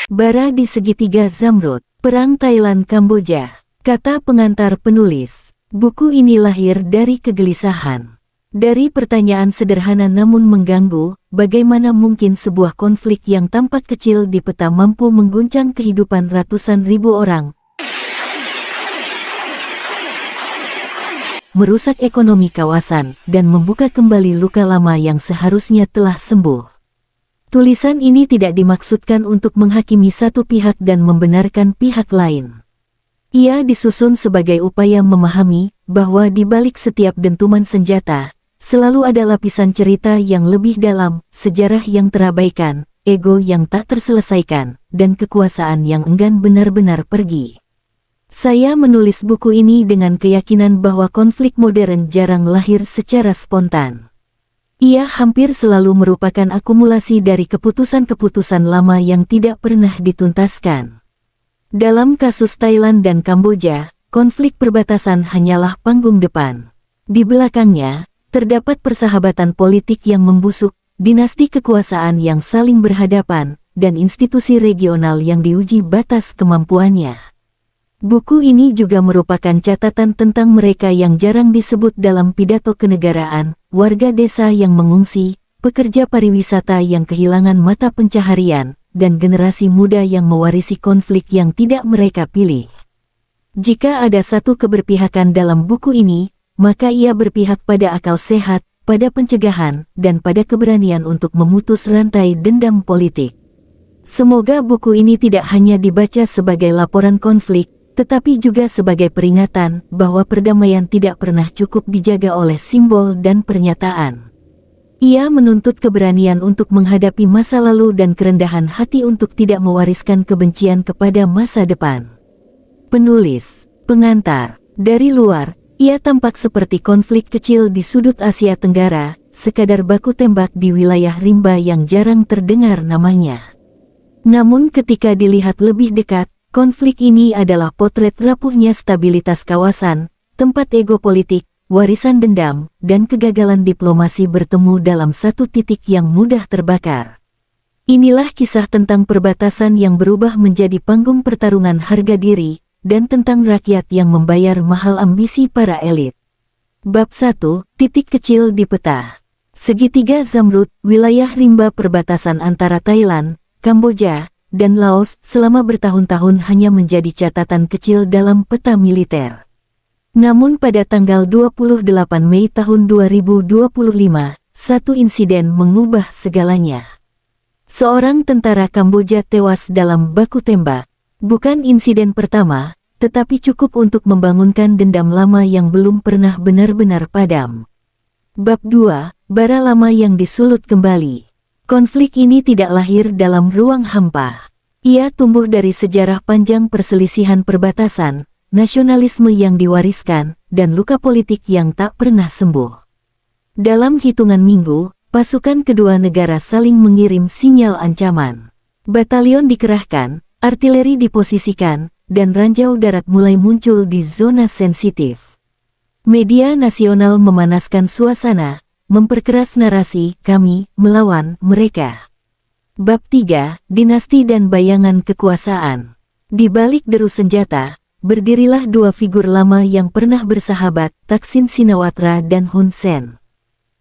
Bara di segitiga Zamrud, Perang Thailand-Kamboja. Kata pengantar penulis, buku ini lahir dari kegelisahan. Dari pertanyaan sederhana namun mengganggu, bagaimana mungkin sebuah konflik yang tampak kecil di peta mampu mengguncang kehidupan ratusan ribu orang, merusak ekonomi kawasan, dan membuka kembali luka lama yang seharusnya telah sembuh. Tulisan ini tidak dimaksudkan untuk menghakimi satu pihak dan membenarkan pihak lain. Ia disusun sebagai upaya memahami bahwa di balik setiap dentuman senjata, selalu ada lapisan cerita yang lebih dalam, sejarah yang terabaikan, ego yang tak terselesaikan, dan kekuasaan yang enggan benar-benar pergi. Saya menulis buku ini dengan keyakinan bahwa konflik modern jarang lahir secara spontan. Ia hampir selalu merupakan akumulasi dari keputusan-keputusan lama yang tidak pernah dituntaskan. Dalam kasus Thailand dan Kamboja, konflik perbatasan hanyalah panggung depan. Di belakangnya, terdapat persahabatan politik yang membusuk, dinasti kekuasaan yang saling berhadapan, dan institusi regional yang diuji batas kemampuannya. Buku ini juga merupakan catatan tentang mereka yang jarang disebut dalam pidato kenegaraan, warga desa yang mengungsi, pekerja pariwisata yang kehilangan mata pencaharian, dan generasi muda yang mewarisi konflik yang tidak mereka pilih. Jika ada satu keberpihakan dalam buku ini, maka ia berpihak pada akal sehat, pada pencegahan, dan pada keberanian untuk memutus rantai dendam politik. Semoga buku ini tidak hanya dibaca sebagai laporan konflik, tetapi juga sebagai peringatan bahwa perdamaian tidak pernah cukup dijaga oleh simbol dan pernyataan. Ia menuntut keberanian untuk menghadapi masa lalu dan kerendahan hati untuk tidak mewariskan kebencian kepada masa depan. Penulis, pengantar, dari luar, ia tampak seperti konflik kecil di sudut Asia Tenggara, sekadar baku tembak di wilayah rimba yang jarang terdengar namanya. Namun ketika dilihat lebih dekat, konflik ini adalah potret rapuhnya stabilitas kawasan, tempat ego politik, warisan dendam, dan kegagalan diplomasi bertemu dalam satu titik yang mudah terbakar. Inilah kisah tentang perbatasan yang berubah menjadi panggung pertarungan harga diri, dan tentang rakyat yang membayar mahal ambisi para elit. Bab 1, titik kecil di peta. Segitiga Zamrud, wilayah rimba perbatasan antara Thailand, Kamboja, dan Laos selama bertahun-tahun hanya menjadi catatan kecil dalam peta militer. Namun pada tanggal 28 Mei tahun 2025, satu insiden mengubah segalanya. Seorang tentara Kamboja tewas dalam baku tembak. Bukan insiden pertama, tetapi cukup untuk membangunkan dendam lama yang belum pernah benar-benar padam. Bab 2, bara lama yang disulut kembali. Konflik ini tidak lahir dalam ruang hampa. Ia tumbuh dari sejarah panjang perselisihan perbatasan, nasionalisme yang diwariskan, dan luka politik yang tak pernah sembuh. Dalam hitungan minggu, pasukan kedua negara saling mengirim sinyal ancaman. Batalion dikerahkan, artileri diposisikan, dan ranjau darat mulai muncul di zona sensitif. Media nasional memanaskan suasana, memperkeras narasi kami melawan mereka. Bab 3, dinasti dan bayangan kekuasaan. Di balik deru senjata, berdirilah dua figur lama yang pernah bersahabat, Thaksin Shinawatra dan Hun Sen.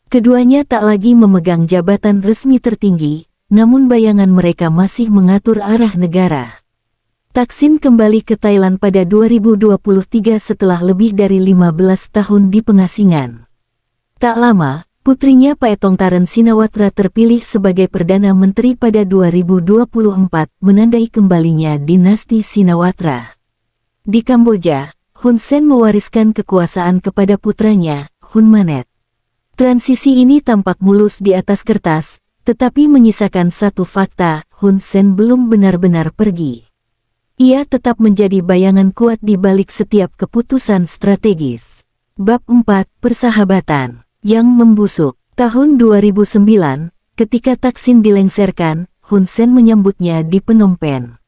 Keduanya tak lagi memegang jabatan resmi tertinggi, namun bayangan mereka masih mengatur arah negara. Thaksin kembali ke Thailand pada 2023 setelah lebih dari 15 tahun di pengasingan. Tak lama, putrinya Paetongtarn Shinawatra terpilih sebagai Perdana Menteri pada 2024, menandai kembalinya dinasti Shinawatra. Di Kamboja, Hun Sen mewariskan kekuasaan kepada putranya, Hun Manet. Transisi ini tampak mulus di atas kertas, tetapi menyisakan satu fakta, Hun Sen belum benar-benar pergi. Ia tetap menjadi bayangan kuat di balik setiap keputusan strategis. Bab 4, persahabatan yang membusuk. Tahun 2009, ketika Thaksin dilengsarkan, Hun Sen menyambutnya di Phnom Penh.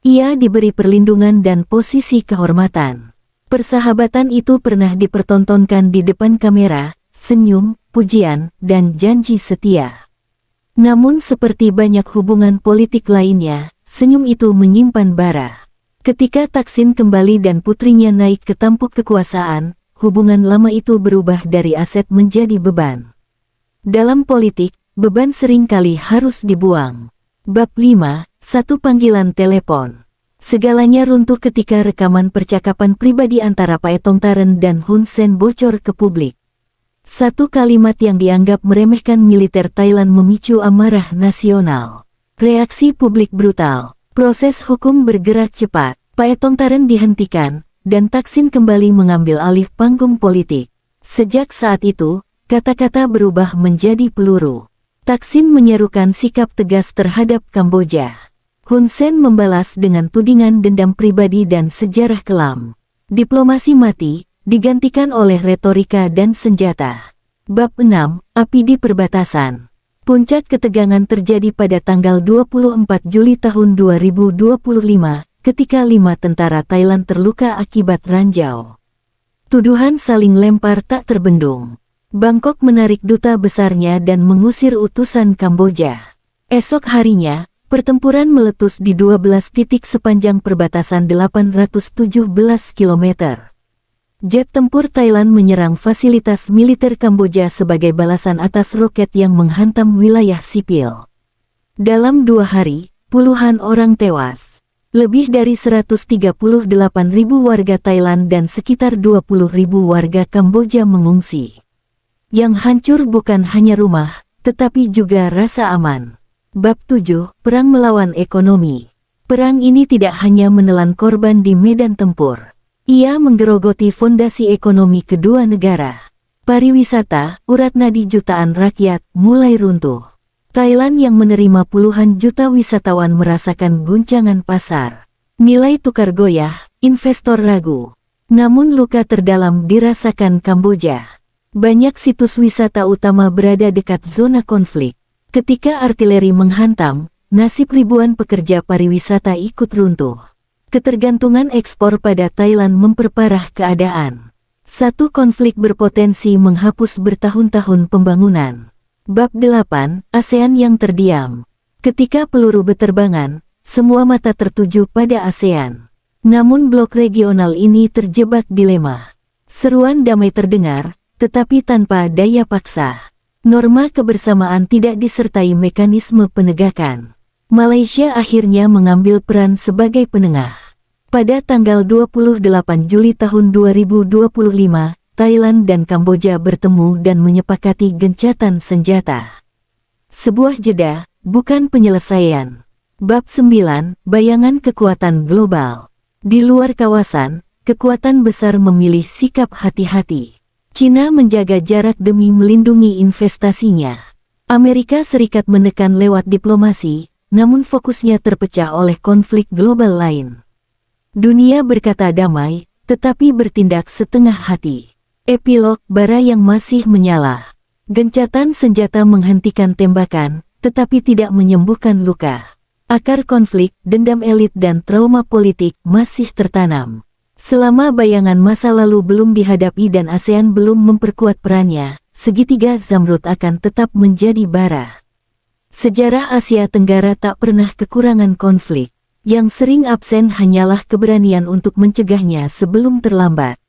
Ia diberi perlindungan dan posisi kehormatan. Persahabatan itu pernah dipertontonkan di depan kamera, senyum, pujian, dan janji setia. Namun seperti banyak hubungan politik lainnya, senyum itu menyimpan bara. Ketika Thaksin kembali dan putrinya naik ke tampuk kekuasaan, hubungan lama itu berubah dari aset menjadi beban. Dalam politik, beban seringkali harus dibuang. Bab 5, satu panggilan telepon. Segalanya runtuh ketika rekaman percakapan pribadi antara Paetongtarn dan Hun Sen bocor ke publik. Satu kalimat yang dianggap meremehkan militer Thailand memicu amarah nasional. Reaksi publik brutal. Proses hukum bergerak cepat. Paetongtarn dihentikan, dan Thaksin kembali mengambil alih panggung politik. Sejak saat itu, kata-kata berubah menjadi peluru. Thaksin menyerukan sikap tegas terhadap Kamboja. Hun Sen membalas dengan tudingan dendam pribadi dan sejarah kelam. Diplomasi mati, digantikan oleh retorika dan senjata. Bab 6, api di perbatasan. Puncak ketegangan terjadi pada tanggal 24 Juli tahun 2025, ketika 5 tentara Thailand terluka akibat ranjau. Tuduhan saling lempar tak terbendung. Bangkok menarik duta besarnya dan mengusir utusan Kamboja. Esok harinya, pertempuran meletus di 12 titik sepanjang perbatasan 817 km. Jet tempur Thailand menyerang fasilitas militer Kamboja sebagai balasan atas roket yang menghantam wilayah sipil. Dalam 2 hari, puluhan orang tewas. Lebih dari 138.000 warga Thailand dan sekitar 20.000 warga Kamboja mengungsi. Yang hancur bukan hanya rumah, tetapi juga rasa aman. Bab 7, Perang Melawan Ekonomi. Perang ini tidak hanya menelan korban di medan tempur. Ia menggerogoti fondasi ekonomi kedua negara. Pariwisata, urat nadi jutaan rakyat, mulai runtuh. Thailand yang menerima puluhan juta wisatawan merasakan guncangan pasar. Nilai tukar goyah, investor ragu. Namun luka terdalam dirasakan Kamboja. Banyak situs wisata utama berada dekat zona konflik. Ketika artileri menghantam, nasib ribuan pekerja pariwisata ikut runtuh. Ketergantungan ekspor pada Thailand memperparah keadaan. Satu konflik berpotensi menghapus bertahun-tahun pembangunan. Bab 8, ASEAN yang terdiam. Ketika peluru beterbangan, semua mata tertuju pada ASEAN. Namun blok regional ini terjebak dilema. Seruan damai terdengar, tetapi tanpa daya paksa. Norma kebersamaan tidak disertai mekanisme penegakan. Malaysia akhirnya mengambil peran sebagai penengah. Pada tanggal 28 Juli tahun 2025, Thailand dan Kamboja bertemu dan menyepakati gencatan senjata. Sebuah jeda, bukan penyelesaian. Bab 9, Bayangan Kekuatan Global. Di luar kawasan, kekuatan besar memilih sikap hati-hati. China menjaga jarak demi melindungi investasinya. Amerika Serikat menekan lewat diplomasi, namun fokusnya terpecah oleh konflik global lain. Dunia berkata damai, tetapi bertindak setengah hati. Epilog, bara yang masih menyala. Gencatan senjata menghentikan tembakan, tetapi tidak menyembuhkan luka. Akar konflik, dendam elit dan trauma politik masih tertanam. Selama bayangan masa lalu belum dihadapi dan ASEAN belum memperkuat perannya, segitiga Zamrud akan tetap menjadi bara. Sejarah Asia Tenggara tak pernah kekurangan konflik. Yang sering absen hanyalah keberanian untuk mencegahnya sebelum terlambat.